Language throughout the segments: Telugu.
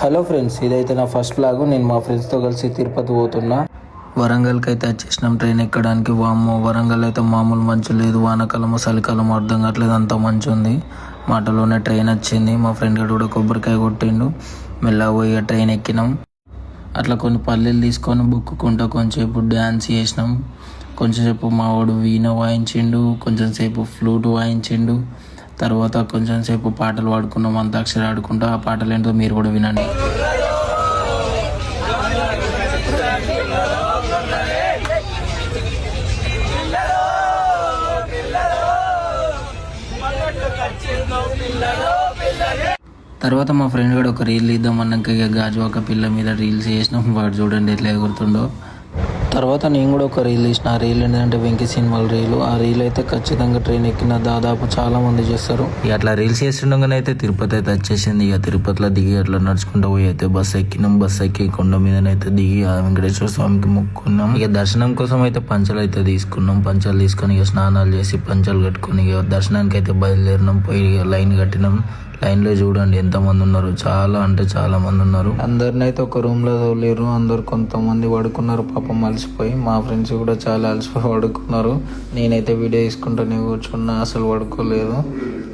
హలో ఫ్రెండ్స్, ఇదైతే నా ఫస్ట్ బ్లాగ్. నేను మా ఫ్రెండ్స్తో కలిసి తిరుపతి పోతున్నా. వరంగల్కి అయితే వచ్చేసినాం ట్రైన్ ఎక్కడానికి. వామ్మో, వరంగల్ అయితే మామూలు మంచు లేదు. వానకాలమో చలికాలమో అర్థం కావట్లేదు, అంత మంచు ఉంది. మాటలోనే ట్రైన్ వచ్చింది. మా ఫ్రెండ్ గడు కూడా కొబ్బరికాయ కొట్టిండు. మెల్లగా పోయి ట్రైన్ ఎక్కినాం. అట్లా కొన్ని పల్లెలు తీసుకొని బుక్కుకుంటా కొంచెంసేపు డ్యాన్స్ చేసినాం. కొంచెంసేపు మా వాడు వీణ వాయించిండు, కొంచెం సేపు ఫ్లూట్ వాయించిండు. తర్వాత కొంచెం సేపు పాటలు పాడుకున్నాం, అంతాక్షరి ఆడుకుంటా. ఆ పాటలు ఏంటో మీరు కూడా వినండి. తర్వాత మా ఫ్రెండ్ కూడా ఒక రీల్ ఇద్దాం అన్నాక ఇక గాజువాక పిల్ల మీద రీల్స్ చేసినాం. వాడు చూడండి ఎట్లా ఎగురుతుండో. తర్వాత నేను కూడా ఒక రీల్ తీసిన. ఆ రీల్ ఏంటంటే వెంకీ సినిమాల రీలు. ఆ రీల్ అయితే ఖచ్చితంగా ట్రైన్ ఎక్కిన దాదాపు చాలా మంది చేస్తారు. ఇక అట్లా రీల్స్ చేస్తుండగానే అయితే తిరుపతి అయితే వచ్చేసింది. ఇక తిరుపతిలో దిగి అట్లా నడుచుకుంటూ పోయి అయితే బస్సు ఎక్కినాం. బస్సు ఎక్కి కొండ మీదనైతే దిగి ఆ వెంకటేశ్వర స్వామికి మొక్కుకున్నాం. ఇక దర్శనం కోసం అయితే పంచలు అయితే తీసుకున్నాం. పంచలు తీసుకొని ఇక స్నానాలు చేసి పంచలు కట్టుకొని ఇక దర్శనానికి అయితే బయలుదేరినాం. పోయి లైన్ కట్టినాం. లైన్లో చూడండి ఎంతమంది ఉన్నారు, చాలా అంటే చాలా మంది ఉన్నారు. అందరిని అయితే ఒక రూమ్లో తోలేరు. అందరు కొంతమంది పడుకున్నారు పాపం అలసిపోయి. మా ఫ్రెండ్స్ కూడా చాలా అలసిపోయి పడుకున్నారు. నేనైతే వీడియో తీసుకుంటూనే కూర్చున్నా, అసలు పడుకోలేదు.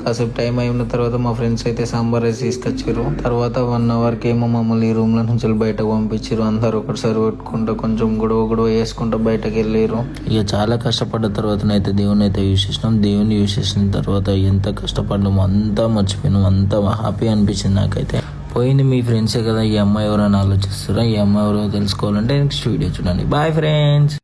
కాసేపు టైం అయిన తర్వాత మా ఫ్రెండ్స్ అయితే సాంబార్ రైస్ తీసుకొచ్చారు. తర్వాత 1 అవర్కి ఏమో మమ్మల్ని ఈ రూమ్లో నుంచి బయటకు పంపించారు. అందరు ఒకటిసారి కొట్టుకుంటూ కొంచెం గొడవ వేసుకుంటూ బయటకు వెళ్ళారు. ఇక చాలా కష్టపడ్డ తర్వాతనైతే దేవుని అయితే యూజ్ చేసినాం. దేవుని యూజ్ చేసిన తర్వాత ఎంత కష్టపడ్డాము అంతా మర్చిపోయినాం. అంతా హ్యాపీ అనిపించింది నాకైతే. పోయింది మీ ఫ్రెండ్సే కదా, ఈ అమ్మాయి ఎవరైనా ఆలోచిస్తారా? ఈ అమ్మాయి ఎవరో తెలుసుకోవాలంటే నెక్స్ట్ వీడియో చూడండి. Bye friends.